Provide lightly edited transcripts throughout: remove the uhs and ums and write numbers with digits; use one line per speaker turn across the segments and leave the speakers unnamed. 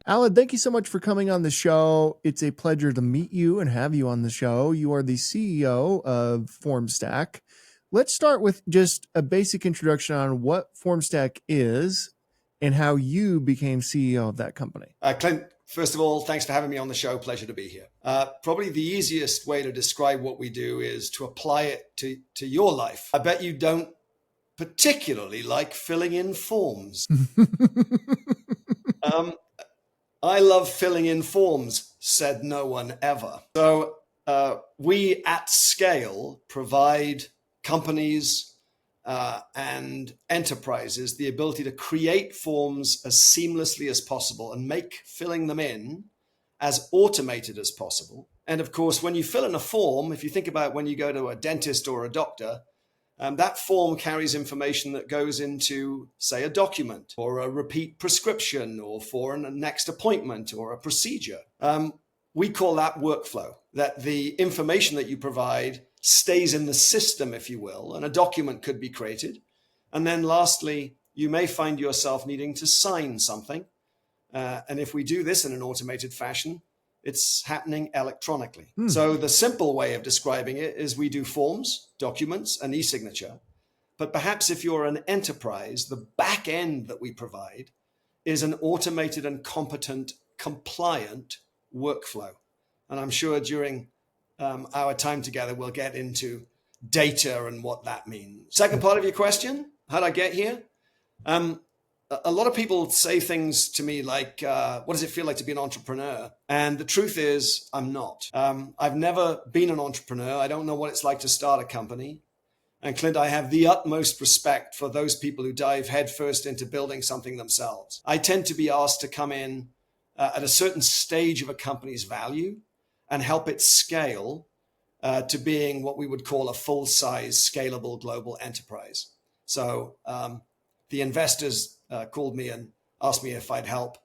Alan, thank you so much for coming on the show. It's a pleasure to meet you and have you on the show. You are the CEO of Formstack. Let's start with just a basic introduction on what Formstack is and how you became CEO of that company.
Clint, first of all, thanks for having me on the show. Pleasure to be here. Probably the easiest way to describe what we do is to apply it to your life. I bet you don't particularly like filling in forms. I love filling in forms, said no one ever. So we at scale provide companies and enterprises the ability to create forms as seamlessly as possible and make filling them in as automated as possible. And of course, when you fill in a form, if you think about when you go to a dentist or a doctor, that form carries information that goes into, say, a document or a repeat prescription or for a next appointment or a procedure. We call that workflow, that the information that you provide stays in the system, if you will, and a document could be created. And then lastly, you may find yourself needing to sign something. And if we do this in an automated fashion, it's happening electronically. So the simple way of describing it is we do forms, documents, and e-signature. But perhaps if you're an enterprise, the back end that we provide is an automated and competent, compliant workflow. And I'm sure during our time together, we'll get into data and what that means. Second part of your question, how'd I get here? A lot of people say things to me like, what does it feel like to be an entrepreneur? And the truth is, I'm not. I've never been an entrepreneur. I don't know what it's like to start a company. And Clint, I have the utmost respect for those people who dive headfirst into building something themselves. I tend to be asked to come in at a certain stage of a company's value and help it scale to being what we would call a full-size, scalable global enterprise. So the investors called me and asked me if I'd help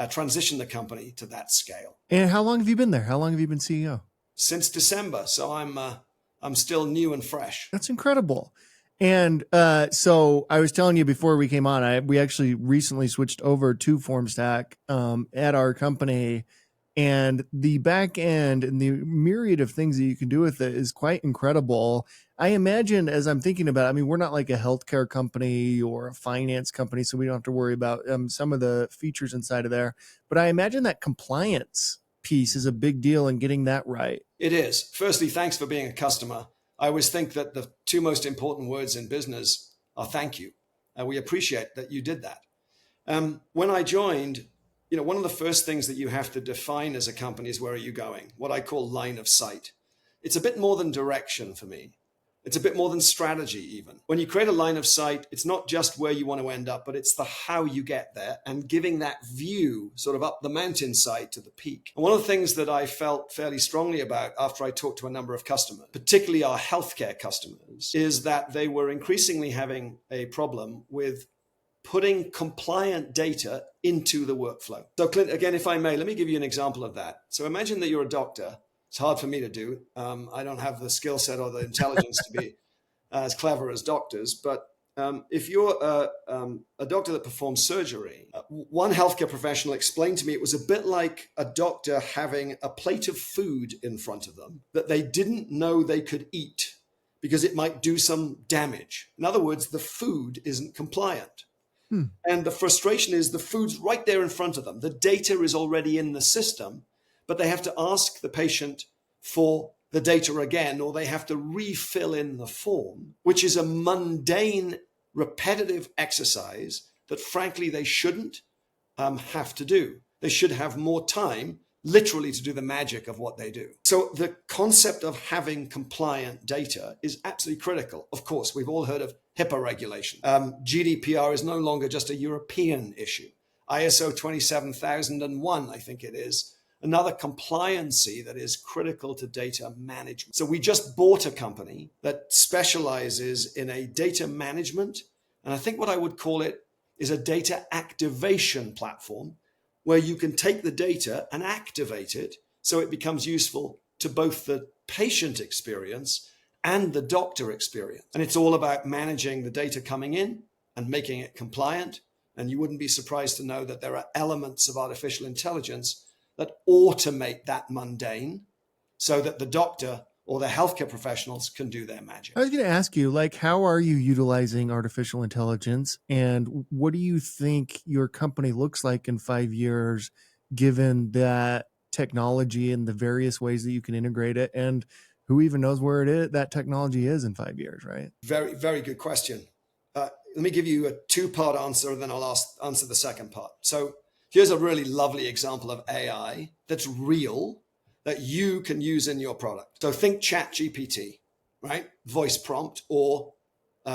transition the company to that scale.
And how long have you been there? How long have you been CEO?
Since December. So I'm still new and fresh.
That's incredible. And so I was telling you before we came on, we actually recently switched over to Formstack at our company. And the back end and the myriad of things that you can do with it is quite incredible. I imagine, as I'm thinking about it, I mean, we're not like a healthcare company or a finance company, so we don't have to worry about some of the features inside of there. But I imagine that compliance piece is a big deal in getting that right.
It is. Firstly, thanks for being a customer. I always think that the two most important words in business are thank you. We appreciate that you did that. When I joined, one of the first things that you have to define as a company is where are you going? What I call line of sight. It's a bit more than direction for me. It's a bit more than strategy even. When you create a line of sight, it's not just where you want to end up, but it's the how you get there and giving that view sort of up the mountainside to the peak. And one of the things that I felt fairly strongly about after I talked to a number of customers, particularly our healthcare customers, is that they were increasingly having a problem with putting compliant data into the workflow. So Clint, again, if I may, let me give you an example of that. So imagine that you're a doctor. It's hard for me to do. I don't have the skill set or the intelligence to be as clever as doctors. But if you're a doctor that performs surgery, one healthcare professional explained to me it was a bit like a doctor having a plate of food in front of them that they didn't know they could eat because it might do some damage. In other words, the food isn't compliant. And the frustration is the food's right there in front of them. The data is already in the system, but they have to ask the patient for the data again, or they have to refill in the form, which is a mundane, repetitive exercise that frankly they shouldn't have to do. They should have more time literally to do the magic of what they do. So the concept of having compliant data is absolutely critical. Of course, we've all heard of HIPAA regulation. GDPR is no longer just a European issue. ISO 27001, I think it is, another compliancy that is critical to data management. So we just bought a company that specializes in a data management, and I think what I would call it is a data activation platform where you can take the data and activate it so it becomes useful to both the patient experience and the doctor experience. And it's all about managing the data coming in and making it compliant And you wouldn't be surprised to know that there are elements of artificial intelligence that automate that mundane so that the doctor or the healthcare professionals can do their magic.
I was going to ask you, like, how are you utilizing artificial intelligence, and what do you think your company looks like in 5 years, given that technology and the various ways that you can integrate it, and who even knows where it is that technology is in 5 years, right?
Very, very good question. Let me give you a two-part answer, and then I'll answer the second part. So here's a really lovely example of AI that's real, that you can use in your product. So think ChatGPT, right? Voice prompt or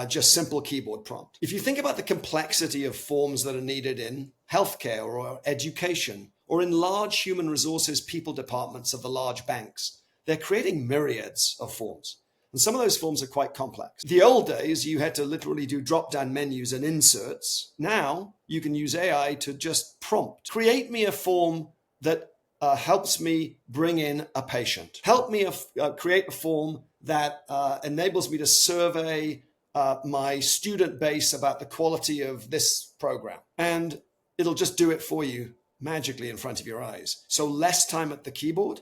just simple keyboard prompt. If you think about the complexity of forms that are needed in healthcare or education or in large human resources people departments of the large banks, they're creating myriads of forms. And some of those forms are quite complex. The old days, you had to literally do drop-down menus and inserts. Now you can use AI to just prompt. Create me a form that helps me bring in a patient. Help me create a form that enables me to survey my student base about the quality of this program. And it'll just do it for you magically in front of your eyes. So less time at the keyboard,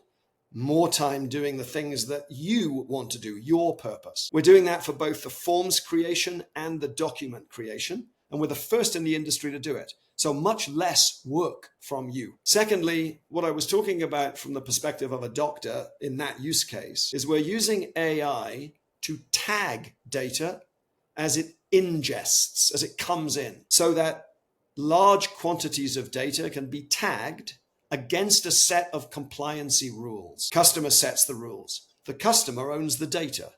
more time doing the things that you want to do, your purpose. We're doing that for both the forms creation and the document creation. And we're the first in the industry to do it. So much less work from you. Secondly, what I was talking about from the perspective of a doctor in that use case is we're using AI to tag data as it ingests, as it comes in, so that large quantities of data can be tagged against a set of compliancy rules. Customer sets the rules. The customer owns the data.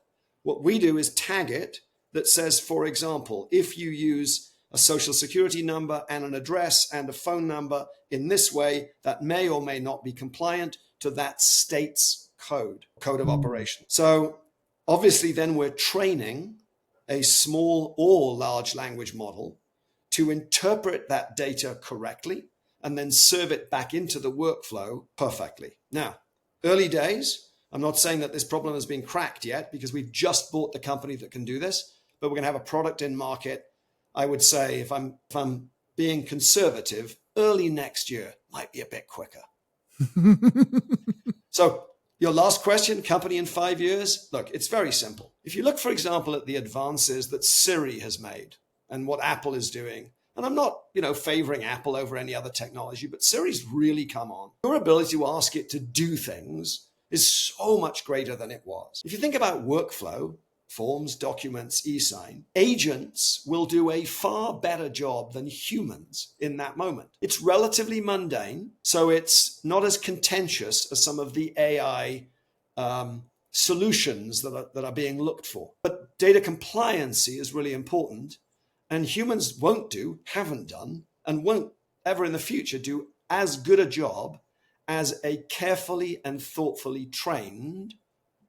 What we do is tag it that says, for example, if you use a social security number and an address and a phone number in this way, that may or may not be compliant to that state's code of operation. So obviously then we're training a small or large language model to interpret that data correctly and then serve it back into the workflow perfectly. Now, early days, I'm not saying that this problem has been cracked yet because we've just bought the company that can do this, but we're going to have a product in market. I would say, if I'm being conservative, early next year, might be a bit quicker. So your last question, company in 5 years, look, it's very simple. If you look, for example, at the advances that Siri has made and what Apple is doing, and I'm not, favoring Apple over any other technology, but Siri's really come on. Your ability to ask it to do things is so much greater than it was. If you think about workflow, forms, documents, e-sign, agents will do a far better job than humans in that moment. It's relatively mundane, so it's not as contentious as some of the AI solutions that are being looked for. But data compliancy is really important, and humans haven't done, and won't ever in the future do as good a job as a carefully and thoughtfully trained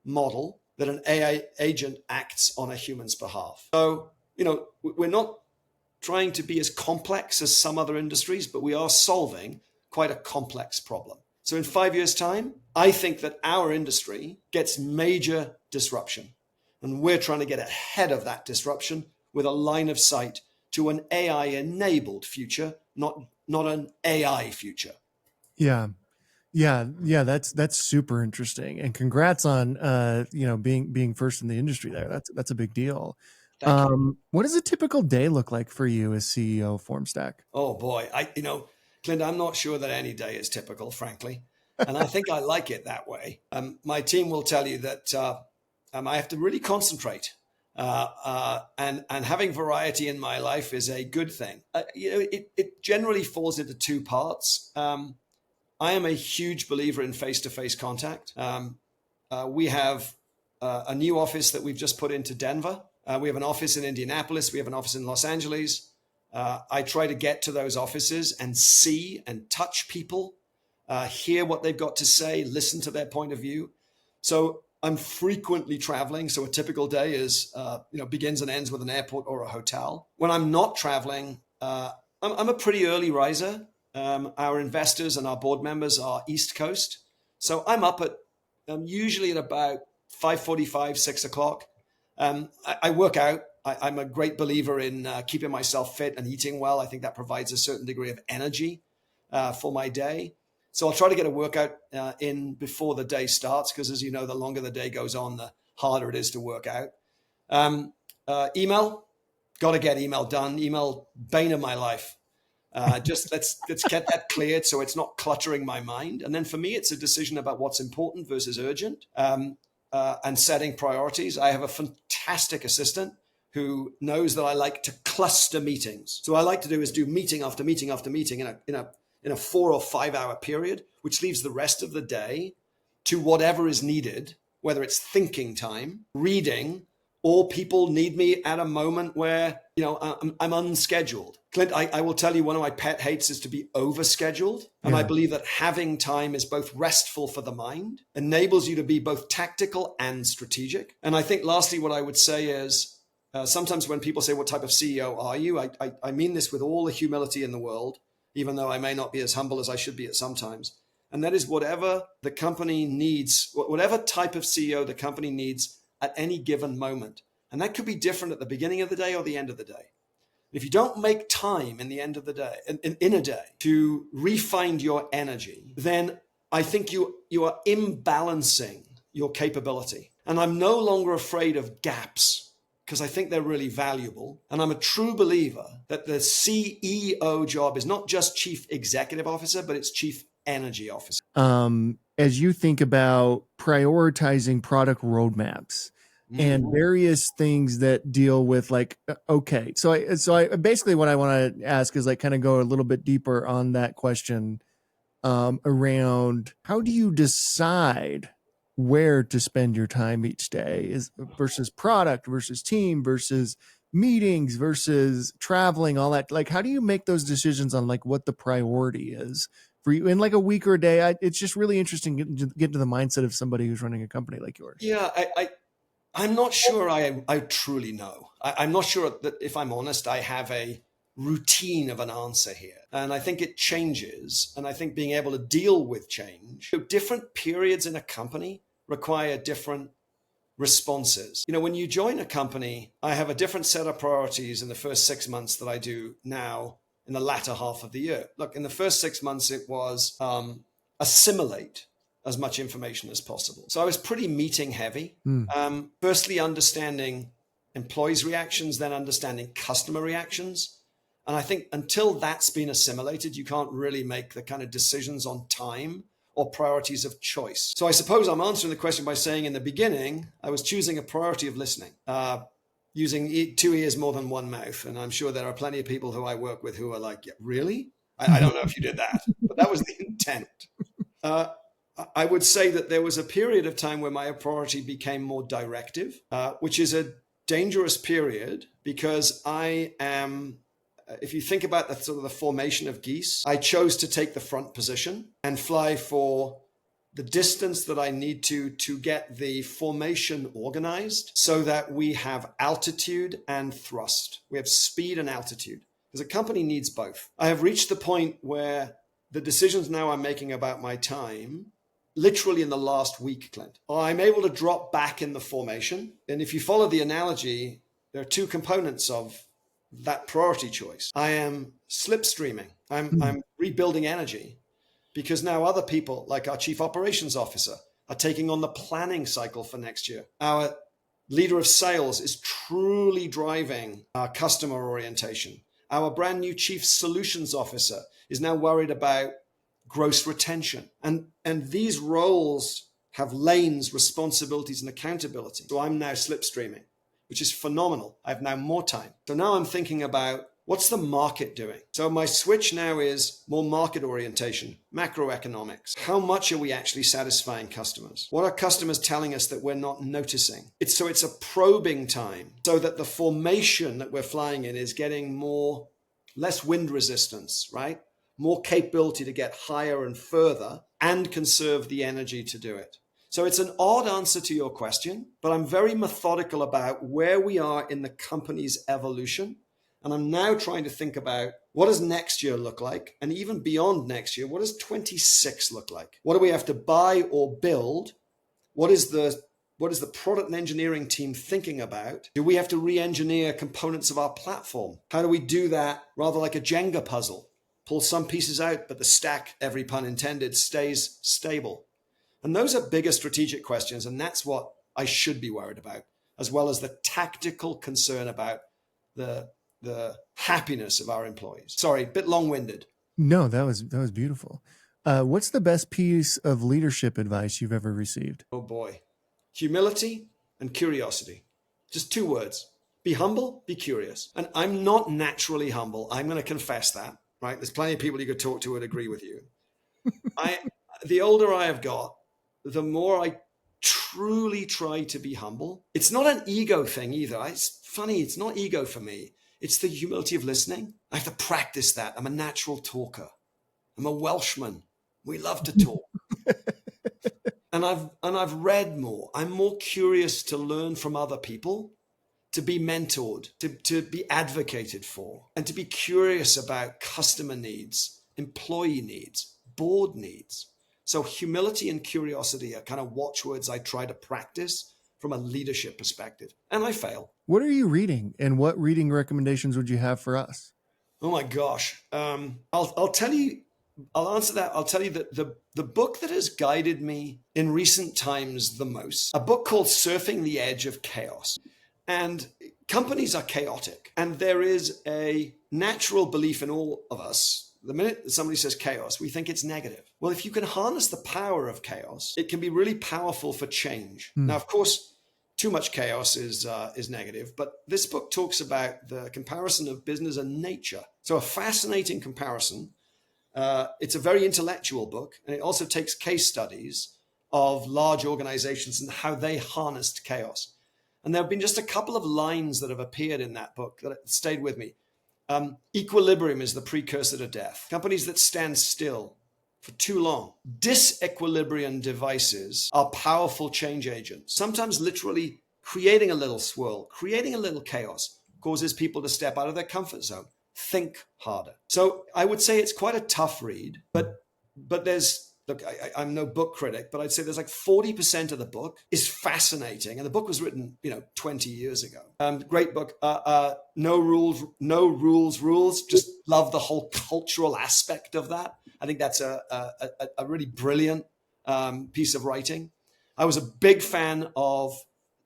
model that an AI agent acts on a human's behalf. So, we're not trying to be as complex as some other industries, but we are solving quite a complex problem. So in 5 years' time, I think that our industry gets major disruption. And we're trying to get ahead of that disruption with a line of sight to an AI-enabled future, not an AI future.
Yeah. That's super interesting, and congrats on being first in the industry there. That's a big deal.
Thank you.
What does a typical day look like for you as CEO of Formstack?
Oh boy, Clint, I'm not sure that any day is typical, frankly, and I think I like it that way. My team will tell you that I have to really concentrate, and having variety in my life is a good thing. It generally falls into two parts. I am a huge believer in face-to-face contact. We have a new office that we've just put into Denver. We have an office in Indianapolis. We have an office in Los Angeles. I try to get to those offices and see and touch people, hear what they've got to say, listen to their point of view. So I'm frequently traveling. So a typical day is, begins and ends with an airport or a hotel. When I'm not traveling, I'm a pretty early riser. Our investors and our board members are East Coast. So I'm up at usually at about 5:45, 6 o'clock. I work out I'm a great believer in keeping myself fit and eating well. I think that provides a certain degree of energy for my day. So I'll try to get a workout in before the day starts, because as you know, the longer the day goes on, the harder it is to work out. Email, got to get email done. Email, bane of my life. Just let's get that cleared so it's not cluttering my mind. And then for me, it's a decision about what's important versus urgent, and setting priorities. I have a fantastic assistant who knows that I like to cluster meetings. So what I like to do is do meeting after meeting after meeting in a 4 or 5 hour period, which leaves the rest of the day to whatever is needed, whether it's thinking time, reading, or people need me at a moment where, I'm unscheduled. Clint, I will tell you, one of my pet hates is to be overscheduled. And I believe that having time is both restful for the mind, enables you to be both tactical and strategic. And I think lastly, what I would say is, sometimes when people say, what type of CEO are you? I mean this with all the humility in the world, even though I may not be as humble as I should be at sometimes. And that is whatever the company needs, whatever type of CEO the company needs at any given moment. And that could be different at the beginning of the day or the end of the day. If you don't make time in the end of the day, in a day, to refine your energy, then I think you are imbalancing your capability. And I'm no longer afraid of gaps, because I think they're really valuable. And I'm a true believer that the CEO job is not just chief executive officer, but it's chief energy officer.
As you think about prioritizing product roadmaps and various things that deal with okay, so I basically, what I want to ask is kind of go a little bit deeper on that question, around how do you decide where to spend your time each day, is versus product versus team versus meetings versus traveling, all that. How do you make those decisions on what the priority is for you in a week or a day? It's just really interesting get to the mindset of somebody who's running a company like yours.
Yeah, I'm not sure I truly know. I'm not sure that, if I'm honest, I have a routine of an answer here. And I think it changes. And I think being able to deal with change, different periods in a company require different responses. When you join a company, I have a different set of priorities in the first 6 months that I do now in the latter half of the year. Look, in the first 6 months, it was assimilate as much information as possible. So I was pretty meeting heavy. Firstly, understanding employees' reactions, then understanding customer reactions. And I think until that's been assimilated, you can't really make the kind of decisions on time or priorities of choice. So I suppose I'm answering the question by saying, in the beginning, I was choosing a priority of listening, using 2 ears more than one mouth. And I'm sure there are plenty of people who I work with who are like, yeah, really? I don't know if you did that, but that was the intent. I would say that there was a period of time where my priority became more directive, which is a dangerous period, because I am, if you think about the sort of the formation of geese, I chose to take the front position and fly for the distance that I need to get the formation organized, so that we have altitude and thrust. We have speed and altitude, because a company needs both. I have reached the point where the decisions now I'm making about my time, literally in the last week, Clint, I'm able to drop back in the formation. And if you follow the analogy, there are two components of that priority choice. I am slipstreaming. I'm rebuilding energy, because now other people, like our chief operations officer, are taking on the planning cycle for next year. Our leader of sales is truly driving our customer orientation. Our brand new chief solutions officer is now worried about gross retention. And these roles have lanes, responsibilities, and accountability. So I'm now slipstreaming, which is phenomenal. I have now more time. So now I'm thinking about, what's the market doing? So my switch now is more market orientation, macroeconomics. How much are we actually satisfying customers? What are customers telling us that we're not noticing? It's a probing time, so that the formation that we're flying in is getting less wind resistance, right? More capability to get higher and further and conserve the energy to do it. So it's an odd answer to your question, but I'm very methodical about where we are in the company's evolution. And I'm now trying to think about, what does next year look like? And even beyond next year, what does 26 look like? What do we have to buy or build? What is the What is the product and engineering team thinking about? Do we have to re-engineer components of our platform? How do we do that rather like a Jenga puzzle? Pull some pieces out, but the stack, every pun intended, stays stable. And those are bigger strategic questions, and that's what I should be worried about, as well as the tactical concern about the happiness of our employees. Sorry, a bit long-winded.
No, that was beautiful. What's the best piece of leadership advice you've ever received?
Oh boy. Humility and curiosity. Just two words. Be humble, be curious. And I'm not naturally humble. I'm going to confess that, right? There's plenty of people you could talk to and agree with you. The older I have got, the more I truly try to be humble. It's not an ego thing either. It's funny. It's not ego for me. It's the humility of listening. I have to practice that. I'm a natural talker. I'm a Welshman. We love to talk. And I've read more. I'm more curious to learn from other people, to be mentored, to be advocated for, and to be curious about customer needs, employee needs, board needs. So humility and curiosity are kind of watchwords I try to practice from a leadership perspective, and I fail.
What are you reading, and what reading recommendations would you have for us?
Oh my gosh. I'll tell you, I'll answer that. I'll tell you that the book that has guided me in recent times the most, a book called Surfing the Edge of Chaos. And companies are chaotic, and there is a natural belief in all of us. The minute that somebody says chaos, we think it's negative. Well, if you can harness the power of chaos, it can be really powerful for change. Now, of course, too much chaos is negative, but this book talks about the comparison of business and nature. So a fascinating comparison. It's a very intellectual book, and it also takes case studies of large organizations and how they harnessed chaos. And there have been just a couple of lines that have appeared in that book that stayed with me. Equilibrium is the precursor to death. Companies that stand still for too long. Disequilibrium devices are powerful change agents, sometimes literally creating a little swirl, creating a little chaos, causes people to step out of their comfort zone, think harder. So I would say it's quite a tough read, but there's, look, I'm no book critic, but I'd say there's like 40% of the book is fascinating. And the book was written, 20 years ago. Great book. No rules. Just love the whole cultural aspect of that. I think that's a really brilliant piece of writing. I was a big fan of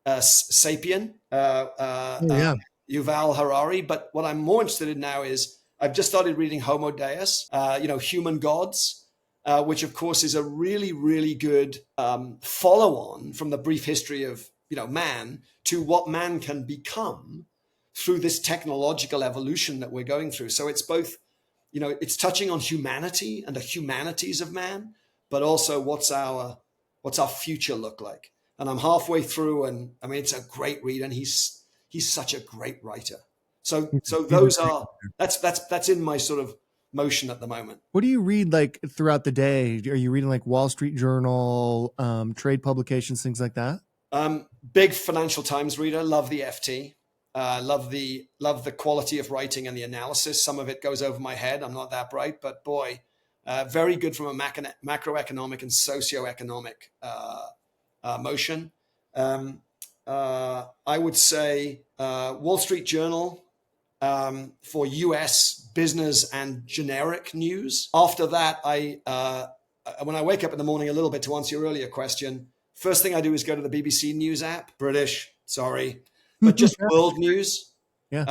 Sapien,
Yeah.
Yuval Harari. But what I'm more interested in now is I've just started reading Homo Deus, Human Gods. Which of course is a really, really good follow-on from the brief history of man to what man can become through this technological evolution that we're going through. So it's both, it's touching on humanity and the humanities of man, but also what's our future look like. And I'm halfway through, and I mean it's a great read, and he's such a great writer. So those are that's in my sort of motion at the moment.
What do you read like throughout the day? Are you reading like Wall Street Journal, trade publications, things like that?
Big Financial Times reader. Love the FT. Love the quality of writing and the analysis. Some of it goes over my head. I'm not that bright, but boy, very good from a macroeconomic and socioeconomic motion. I would say Wall Street Journal. For US business and generic news. After that, when I wake up in the morning a little bit to answer your earlier question, first thing I do is go to the BBC News app, British, sorry, but just world news.
Yeah.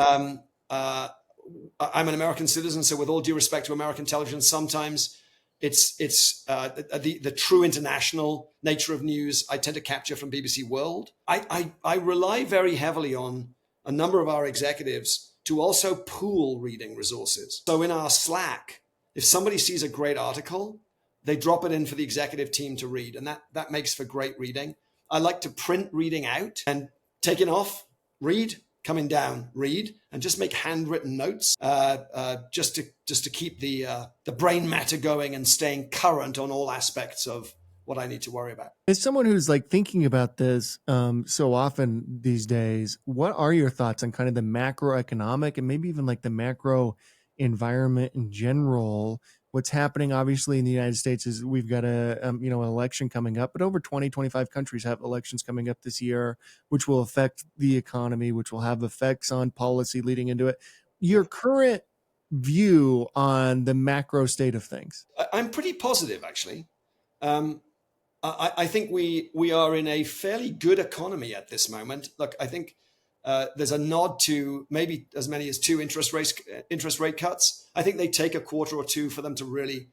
I'm an American citizen, so with all due respect to American television, sometimes it's the true international nature of news I tend to capture from BBC World. I rely very heavily on a number of our executives to also pool reading resources. So in our Slack, if somebody sees a great article, they drop it in for the executive team to read, and that makes for great reading. I like to print reading out and taking off, read, coming down, read, and just make handwritten notes, just to keep the brain matter going and staying current on all aspects of what I need to worry about.
As someone who's like thinking about this so often these days, what are your thoughts on kind of the macroeconomic and maybe even like the macro environment in general what's happening obviously in the United States is we've got an election coming up, but over 20, 25 countries have elections coming up this year, which will affect the economy, which will have effects on policy leading into it. Your current view on the macro state of things?
I'm pretty positive, actually. Um, I think we are in a fairly good economy at this moment. Look, I think there's a nod to maybe as many as two interest rate cuts. I think they take a quarter or two for them to really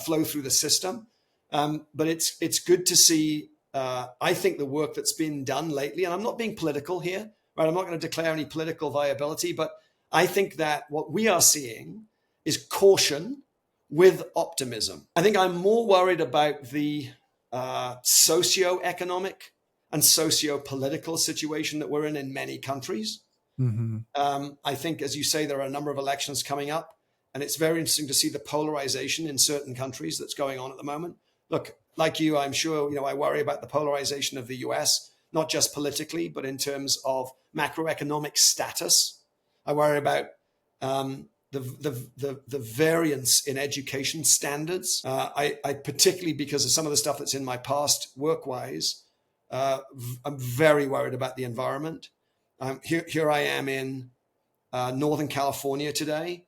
flow through the system. But it's good to see. I think the work that's been done lately, and I'm not being political here, right? I'm not going to declare any political viability, but I think that what we are seeing is caution with optimism. I think I'm more worried about the socio-economic and socio-political situation that we're in many countries.
Mm-hmm.
I think, as you say, there are a number of elections coming up, and it's very interesting to see the polarization in certain countries that's going on at the moment. Look, like you, I'm sure, I worry about the polarization of the US, not just politically, but in terms of macroeconomic status. I worry about the variance in education standards. I particularly, because of some of the stuff that's in my past work-wise, I'm very worried about the environment. Here I am in Northern California today.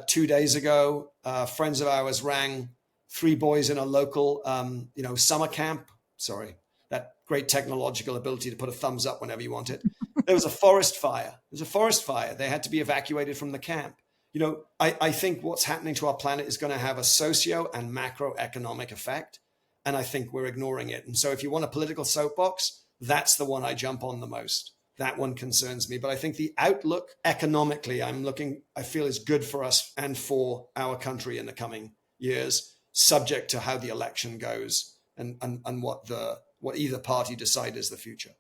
2 days ago, friends of ours rang 3 boys in a local, summer camp. Sorry, that great technological ability to put a thumbs up whenever you want it. There was a forest fire. They had to be evacuated from the camp. I think what's happening to our planet is going to have a socio and macroeconomic effect. And I think we're ignoring it. And so if you want a political soapbox, that's the one I jump on the most. That one concerns me. But I think the outlook economically, I feel is good for us and for our country in the coming years, subject to how the election goes and what either party decide is the future.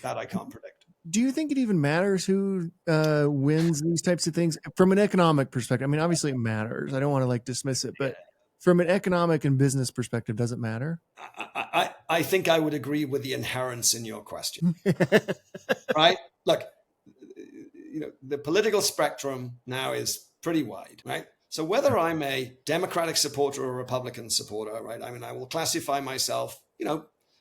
That I can't predict.
Do you think it even matters who wins these types of things from an economic perspective? I mean, obviously it matters. I don't want to dismiss it, but from an economic and business perspective, does it matter?
I think I would agree with the inherence in your question. Right? Look, the political spectrum now is pretty wide, right? So whether I'm a Democratic supporter or a Republican supporter, right? I mean, I will classify myself,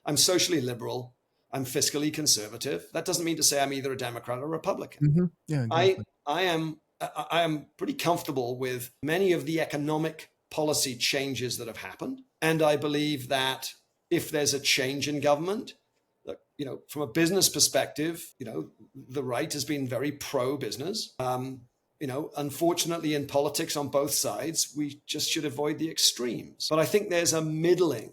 I'm socially liberal. I'm fiscally conservative. That doesn't mean to say I'm either a Democrat or a Republican.
Mm-hmm. Yeah, exactly.
I am pretty comfortable with many of the economic policy changes that have happened. And I believe that if there's a change in government, from a business perspective, the right has been very pro-business. Unfortunately, in politics on both sides, we just should avoid the extremes. But I think there's a middling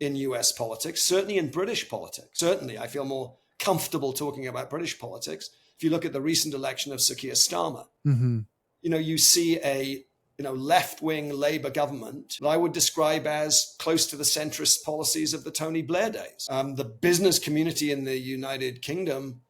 in US politics, certainly in British politics. Certainly, I feel more comfortable talking about British politics. If you look at the recent election of Sir Keir Starmer,
mm-hmm.
You see a left-wing Labour government that I would describe as close to the centrist policies of the Tony Blair days. The business community in the United Kingdom,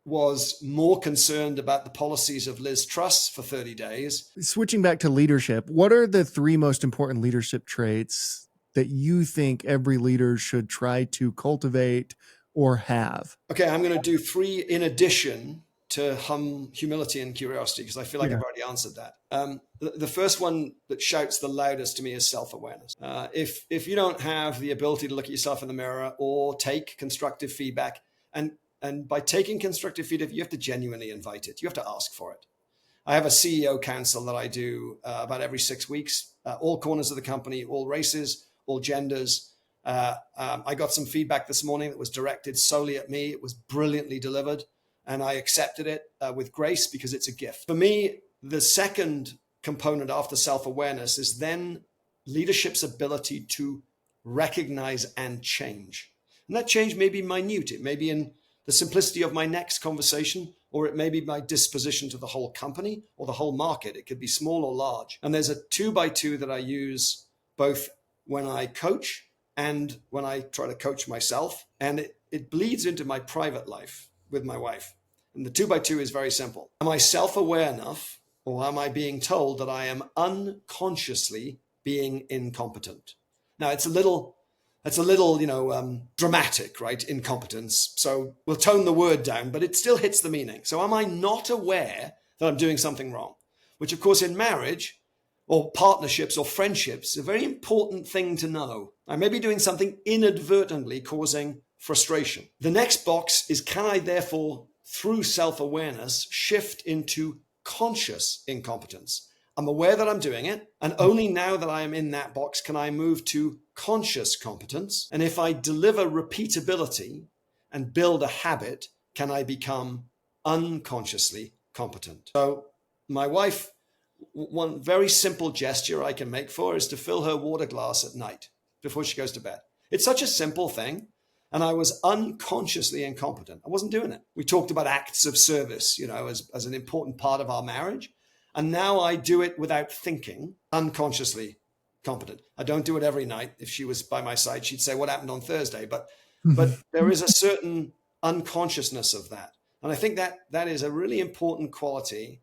was more concerned about the policies of Liz Truss for 30 days.
Switching back to leadership, what are the 3 most important leadership traits that you think every leader should try to cultivate or have?
Okay, I'm going to do 3 in addition to humility and curiosity, because I feel like I've already answered that. The first one that shouts the loudest to me is self-awareness. If you don't have the ability to look at yourself in the mirror or take constructive feedback, and by taking constructive feedback, you have to genuinely invite it. You have to ask for it. I have a CEO council that I do about every 6 weeks, all corners of the company, all races, all genders. I got some feedback this morning that was directed solely at me. It was brilliantly delivered, and I accepted it with grace because it's a gift. For me, the second component after self-awareness is then leadership's ability to recognize and change. And that change may be minute. It may be in the simplicity of my next conversation, or it may be my disposition to the whole company or the whole market. It could be small or large. And there's a 2x2 that I use both when I coach and when I try to coach myself. And it bleeds into my private life with my wife. And the 2x2 is very simple. Am I self-aware enough, or am I being told that I am unconsciously being incompetent? Now, it's a little dramatic, right? Incompetence. So we'll tone the word down, but it still hits the meaning. So am I not aware that I'm doing something wrong? Which, of course, in marriage, or partnerships or friendships, a very important thing to know. I may be doing something inadvertently causing frustration. The next box is, can I therefore, through self-awareness, shift into conscious incompetence? I'm aware that I'm doing it, and only now that I am in that box can I move to conscious competence. And if I deliver repeatability and build a habit, can I become unconsciously competent? So my wife, one very simple gesture I can make for her is to fill her water glass at night before she goes to bed. It's such a simple thing. And I was unconsciously incompetent. I wasn't doing it. We talked about acts of service, as an important part of our marriage. And now I do it without thinking, unconsciously competent. I don't do it every night. If she was by my side, she'd say, what happened on Thursday? But there is a certain unconsciousness of that. And I think that is a really important quality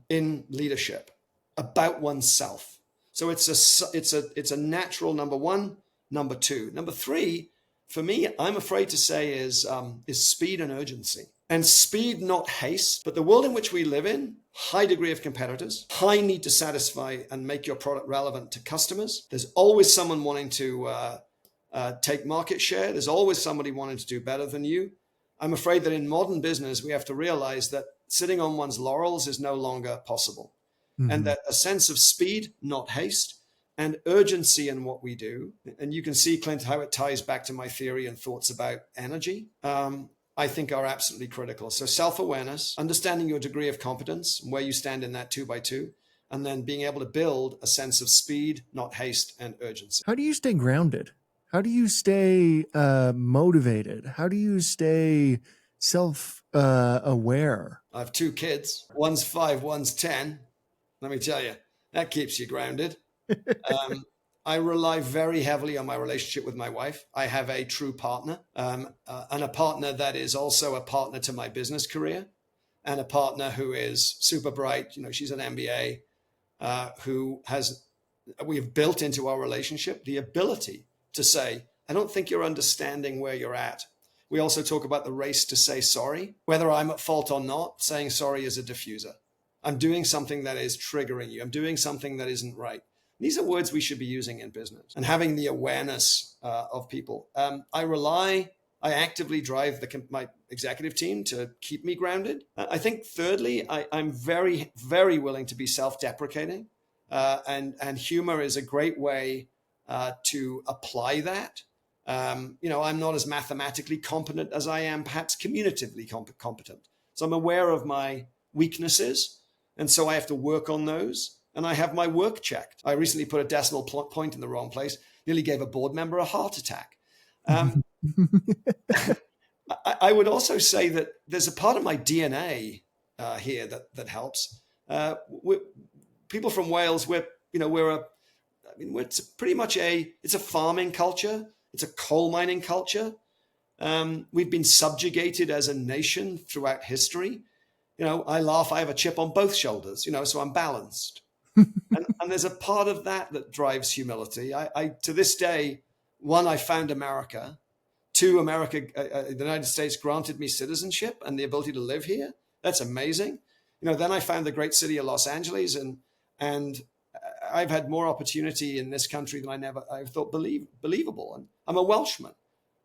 in leadership about oneself. So it's a natural number one. Number two. Number three, for me, I'm afraid to say is speed and urgency. And speed, not haste. But the world in which we live in, high degree of competitors, high need to satisfy and make your product relevant to customers. There's always someone wanting to take market share. There's always somebody wanting to do better than you. I'm afraid that in modern business, we have to realize that sitting on one's laurels is no longer possible. Mm-hmm. And that a sense of speed, not haste, and urgency in what we do. And you can see, Clint, how it ties back to my theory and thoughts about energy, I think are absolutely critical. So self-awareness, understanding your degree of competence and where you stand in that 2x2, and then being able to build a sense of speed, not haste, and urgency.
How do you stay grounded? How do you stay motivated? How do you stay self-aware?
I have two kids. One's 5, one's 10. Let me tell you, that keeps you grounded. I rely very heavily on my relationship with my wife. I have a true partner, and a partner that is also a partner to my business career, and a partner who is super bright. She's an MBA, we have built into our relationship the ability to say, I don't think you're understanding where you're at. We also talk about the race to say sorry. Whether I'm at fault or not, saying sorry is a diffuser. I'm doing something that is triggering you. I'm doing something that isn't right. These are words we should be using in business and having the awareness of people. I actively drive my executive team to keep me grounded. I think thirdly, I'm very, very willing to be self-deprecating. And humor is a great way to apply that. I'm not as mathematically competent as I am perhaps communicatively competent. So I'm aware of my weaknesses. And so I have to work on those. And I have my work checked. I recently put a decimal point in the wrong place, nearly gave a board member a heart attack. I would also say that there's a part of my DNA here that helps. People from Wales, it's pretty much it's a farming culture. It's a coal mining culture. We've been subjugated as a nation throughout history. I laugh, I have a chip on both shoulders, so I'm balanced. And there's a part of that drives humility. I to this day, one, I found America. Two, the United States granted me citizenship and the ability to live here. That's amazing. Then I found the great city of Los Angeles, and I've had more opportunity in this country than I thought believable. And I'm a Welshman.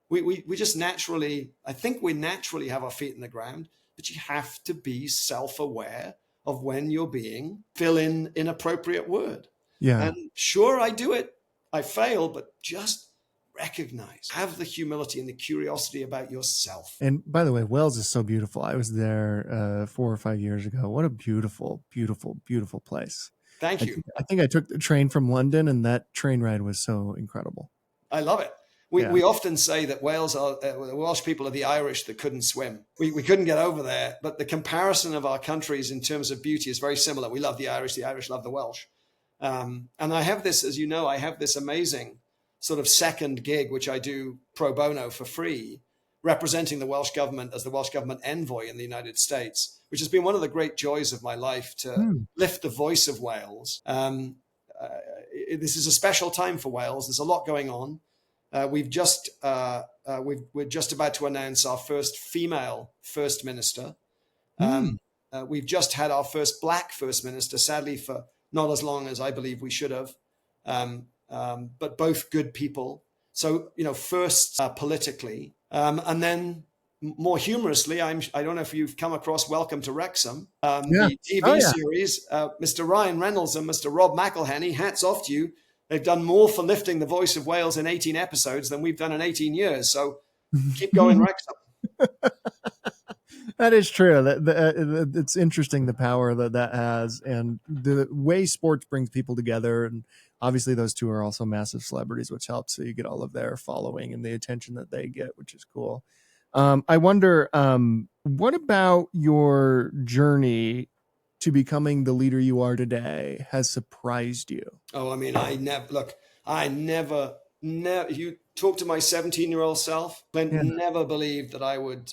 We just naturally, I think we naturally have our feet in the ground, but you have to be self-aware of when you're being fill in inappropriate word.
Yeah.
And sure, I do it. I fail, but just recognize, have the humility and the curiosity about yourself.
And by the way, Wales is so beautiful. I was there 4 or 5 years ago. What a beautiful, beautiful, beautiful place.
Thank you.
I think I took the train from London, and that train ride was so incredible.
I love it. We often say that the Welsh people are the Irish that couldn't swim. We couldn't get over there, but the comparison of our countries in terms of beauty is very similar. We love the Irish love the Welsh. And I have this, as you know, I have this amazing sort of second gig, which I do pro bono for free, representing the Welsh government as the Welsh government envoy in the United States, which has been one of the great joys of my life to lift the voice of Wales. This is a special time for Wales. There's a lot going on. We're just about to announce our first female first minister. We've just had our first black first minister. Sadly, for not as long as I believe we should have, but both good people. So, first politically, and then more humorously, I don't know if you've come across Welcome to Wrexham,
Yeah.
the
Oh
TV
yeah.
series. Mr. Ryan Reynolds and Mr. Rob McElhenney, hats off to you. They've done more for lifting the voice of Wales in 18 episodes than we've done in 18 years. So keep going, Wrexham.
That is true. It's interesting the power that has, and the way sports brings people together. And obviously, those two are also massive celebrities, which helps. So you get all of their following and the attention that they get, which is cool. I wonder, what about your journey to becoming the leader you are today has surprised you?
Oh, I mean, I never, you talk to my 17-year-old self, Clint,
Yeah.
never believed that I would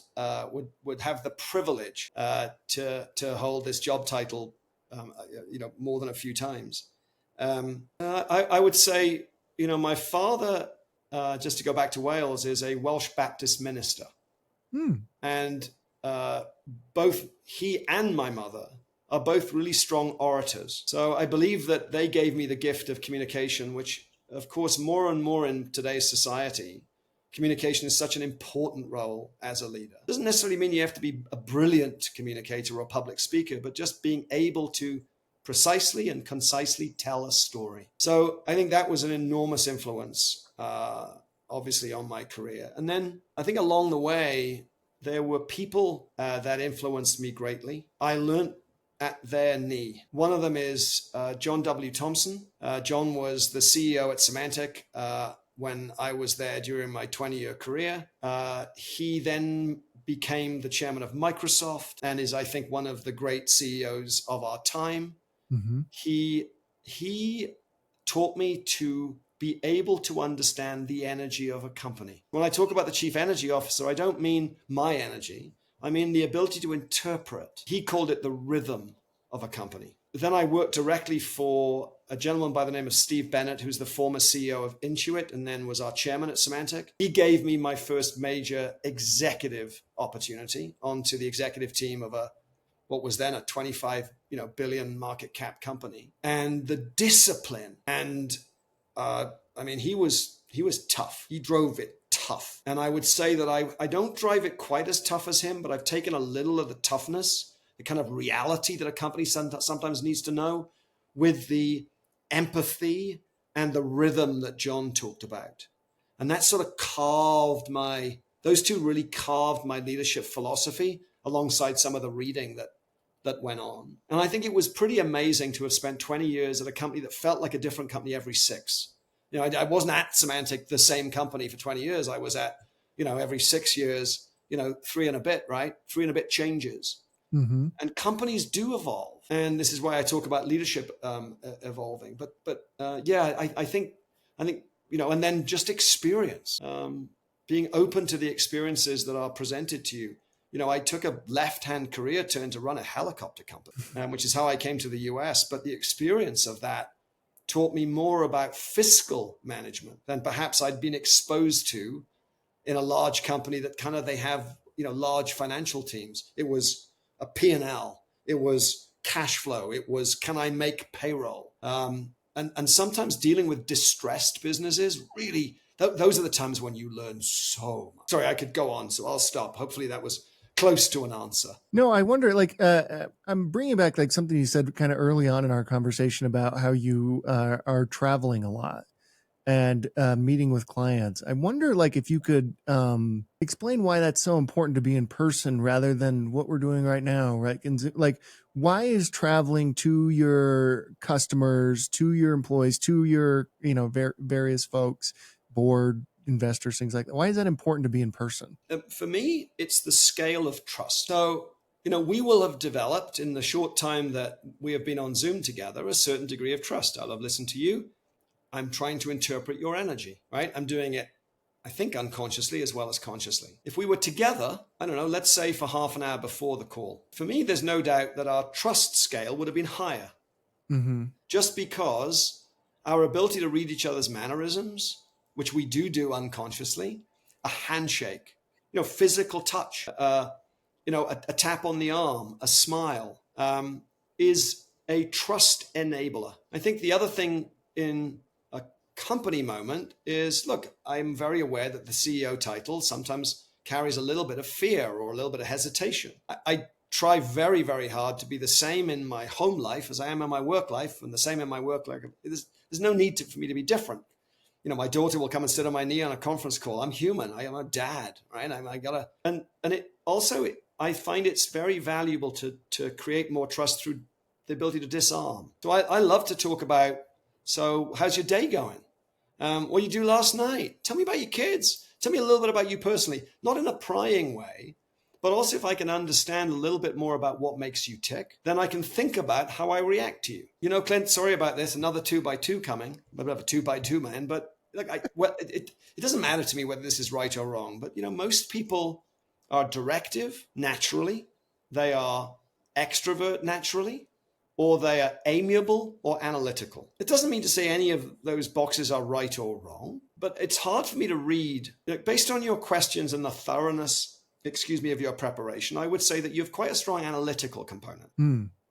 have the privilege to hold this job title, more than a few times. I would say, my father, just to go back to Wales, is a Welsh Baptist minister.
Hmm.
And both he and my mother are both really strong orators. So I believe that they gave me the gift of communication, which, of course, more and more in today's society, communication is such an important role as a leader. It doesn't necessarily mean you have to be a brilliant communicator or public speaker, but just being able to precisely and concisely tell a story. So I think that was an enormous influence, obviously, on my career. And then I think along the way, there were people that influenced me greatly. I learned at their knee. One of them is John W. Thompson. John was the CEO at Symantec when I was there during my 20-year career. He then became the chairman of Microsoft and is, I think, one of the great CEOs of our time.
Mm-hmm.
He taught me to be able to understand the energy of a company. When I talk about the chief energy officer, I don't mean my energy. I mean the ability to interpret. He called it the rhythm of a company. Then I worked directly for a gentleman by the name of Steve Bennett, who's the former CEO of Intuit and then was our chairman at Symantec. He gave me my first major executive opportunity onto the executive team of what was then a 25 billion market cap company. And the discipline and I mean, he was tough. He drove it tough. And I would say that I don't drive it quite as tough as him, but I've taken a little of the toughness, the kind of reality that a company sometimes needs to know, with the empathy and the rhythm that John talked about. And that sort of those two really carved my leadership philosophy alongside some of the reading that went on. And I think it was pretty amazing to have spent 20 years at a company that felt like a different company every 6. I wasn't at Symantec, the same company, for 20 years. I was at, every 6 years, 3 and a bit, right? 3 and a bit changes.
Mm-hmm.
And companies do evolve. And this is why I talk about leadership evolving. But I think, and then just experience, being open to the experiences that are presented to you. I took a left-hand career turn to run a helicopter company, which is how I came to the US. But the experience of that taught me more about fiscal management than perhaps I'd been exposed to in a large company that they have, large financial teams. It was a P&L. It was cash flow. It was, can I make payroll? And sometimes dealing with distressed businesses, really, those are the times when you learn so much. Sorry, I could go on, so I'll stop. Hopefully that was close to an answer.
No, I wonder, I'm bringing back like something you said kind of early on in our conversation about how you are traveling a lot and meeting with clients. I wonder, like, if you could explain why that's so important to be in person rather than what we're doing right now, right? And like, why is traveling to your customers, to your employees, to your, various folks, board, investors, things like that? Why is that important to be in person?
For me, it's the scale of trust. So, we will have developed in the short time that we have been on Zoom together a certain degree of trust. I'll have listened to you. I'm trying to interpret your energy, right? I'm doing it, I think, unconsciously as well as consciously. If we were together, I don't know, let's say for half an hour before the call, for me, there's no doubt that our trust scale would have been higher.
Mm-hmm.
Just because our ability to read each other's mannerisms, which we do unconsciously, a handshake, physical touch, a tap on the arm, a smile, is a trust enabler. I think the other thing in a company moment is, look, I'm very aware that the CEO title sometimes carries a little bit of fear or a little bit of hesitation. I try very, very hard to be the same in my home life as I am in my work life, and the same in my work life. There's no need for me to be different. You know, my daughter will come and sit on my knee on a conference call. I'm human. I am a dad, right? I gotta, and it also, I find it's very valuable to create more trust through the ability to disarm. So I love to talk about, so how's your day going? What did you do last night? Tell me about your kids. Tell me a little bit about you personally, not in a prying way, but also if I can understand a little bit more about what makes you tick, then I can think about how I react to you. You know, Clint, sorry about this, another 2x2 coming, a bit of a 2x2 man, but look, it doesn't matter to me whether this is right or wrong, but you know, most people are directive naturally, they are extrovert naturally, or they are amiable or analytical. It doesn't mean to say any of those boxes are right or wrong, but it's hard for me to read. Based on your questions and the thoroughness, of your preparation, I would say that you have quite a strong analytical component,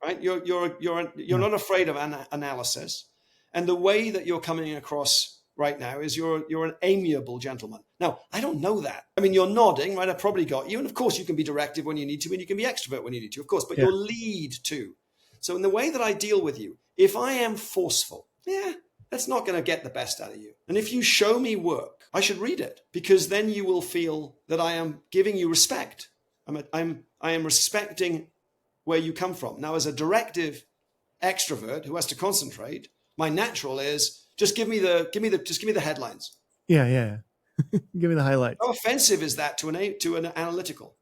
right? You're not afraid of analysis. And the way that you're coming across right now is you're an amiable gentleman. Now, I don't know that. I mean, you're nodding, right? I probably got you. And of course, you can be directive when you need to, and you can be extrovert when you need to, of course, but you're lead too. So in the way that I deal with you, if I am forceful, that's not going to get the best out of you. And if you show me work, I should read it, because then you will feel that I am giving you respect. I am respecting where you come from. Now, as a directive extrovert who has to concentrate, my natural is just give me the headlines.
Yeah. Give me the highlights.
How offensive is that to an analytical?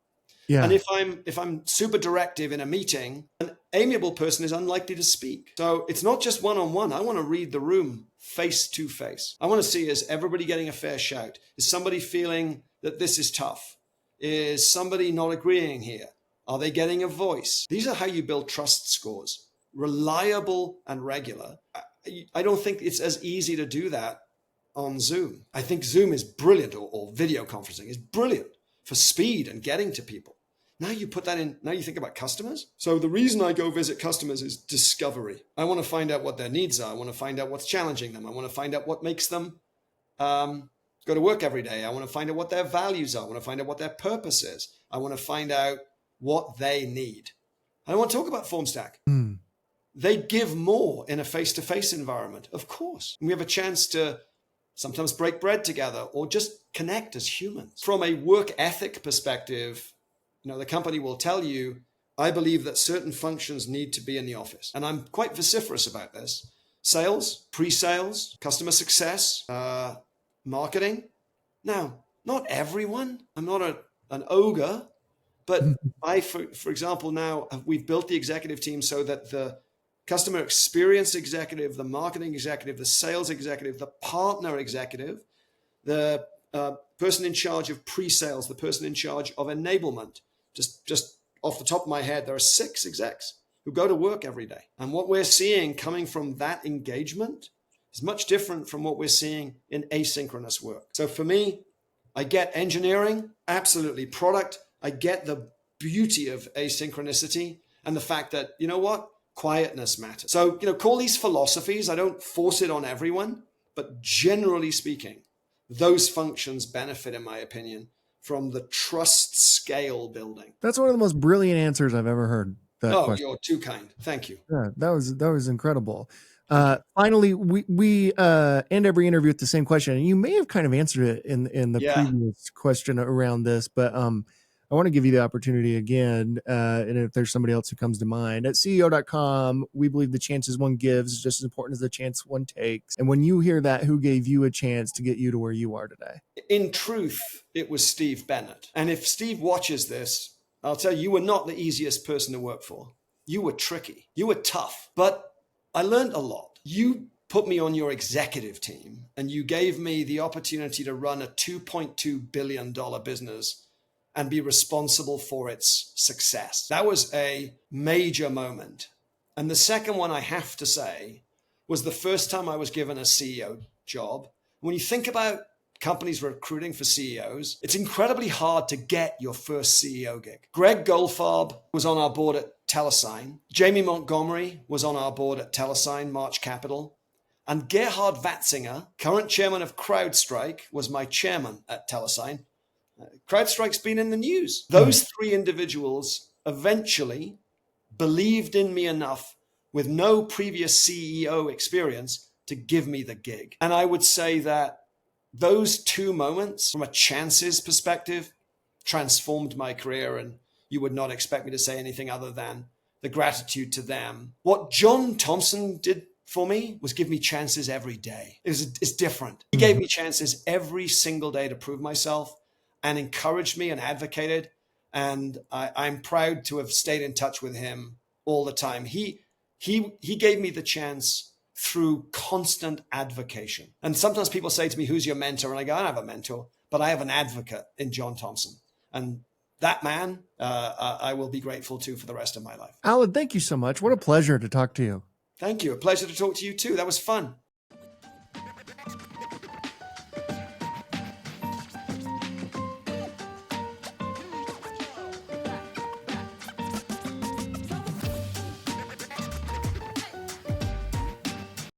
Yeah.
And if I'm super directive in a meeting, an amiable person is unlikely to speak. So it's not just one-on-one. I want to read the room face to face. I want to see, is everybody getting a fair shout? Is somebody feeling that this is tough? Is somebody not agreeing here? Are they getting a voice? These are how you build trust scores. Reliable and regular. I don't think it's as easy to do that on Zoom. I think Zoom is brilliant, or video conferencing is brilliant for speed and getting to people. Now you put that in, now you think about customers. So the reason I go visit customers is discovery. I want to find out what their needs are. I want to find out what's challenging them. I want to find out what makes them go to work every day. I want to find out what their values are. I want to find out what their purpose is. I want to find out what they need. I don't want to talk about Formstack. They give more in a face-to-face environment, of course. And we have a chance to sometimes break bread together or just connect as humans. From a work ethic perspective, you know, the company will tell you, I believe that certain functions need to be in the office. And I'm quite vociferous about this. Sales, pre-sales, customer success, marketing. Now, not everyone. I'm not an ogre, but for example, now we've built the executive team so that the customer experience executive, the marketing executive, the sales executive, the partner executive, the person in charge of pre-sales, the person in charge of enablement. Just off the top of my head, there are 6 execs who go to work every day. And what we're seeing coming from that engagement is much different from what we're seeing in asynchronous work. So for me, I get engineering, absolutely. Product, I get the beauty of asynchronicity and the fact that, you know what? Quietness matters. So, you know, call these philosophies. I don't force it on everyone, but generally speaking, those functions benefit, in my opinion, from the trust scale building.
That's one of the most brilliant answers I've ever heard.
Question. You're too kind. Thank you.
Yeah, that was incredible. Finally, we end every interview with the same question, and you may have kind of answered it in the previous question around this, but I want to give you the opportunity again, and if there's somebody else who comes to mind. At CEO.com, we believe the chances one gives is just as important as the chance one takes. And when you hear that, who gave you a chance to get you to where you are today?
In truth, it was Steve Bennett. And if Steve watches this, I'll tell you, you were not the easiest person to work for. You were tricky. You were tough. But I learned a lot. You put me on your executive team, and you gave me the opportunity to run a $2.2 billion business and be responsible for its success. That was a major moment. And the second one, I have to say, was the first time I was given a CEO job. When you think about companies were recruiting for CEOs, it's incredibly hard to get your first CEO gig. Greg Goldfarb was on our board at Telesign. Jamie Montgomery was on our board at Telesign, March Capital. And Gerhard Watzinger, current chairman of CrowdStrike, was my chairman at Telesign. CrowdStrike's been in the news. Those three individuals eventually believed in me enough with no previous CEO experience to give me the gig. And I would say that those two moments, from a chances perspective, transformed my career. And you would not expect me to say anything other than the gratitude to them. What John Thompson did for me was give me chances every day. It's different. He gave me chances every single day to prove myself and encouraged me and advocated. And I'm proud to have stayed in touch with him all the time. He gave me the chance through constant advocation. And sometimes people say to me, who's your mentor? And I go, I don't have a mentor, but I have an advocate in John Thompson. And that man, I will be grateful to for the rest of my life.
Alan, thank you so much. What a pleasure to talk to you.
Thank you. A pleasure to talk to you too. That was fun.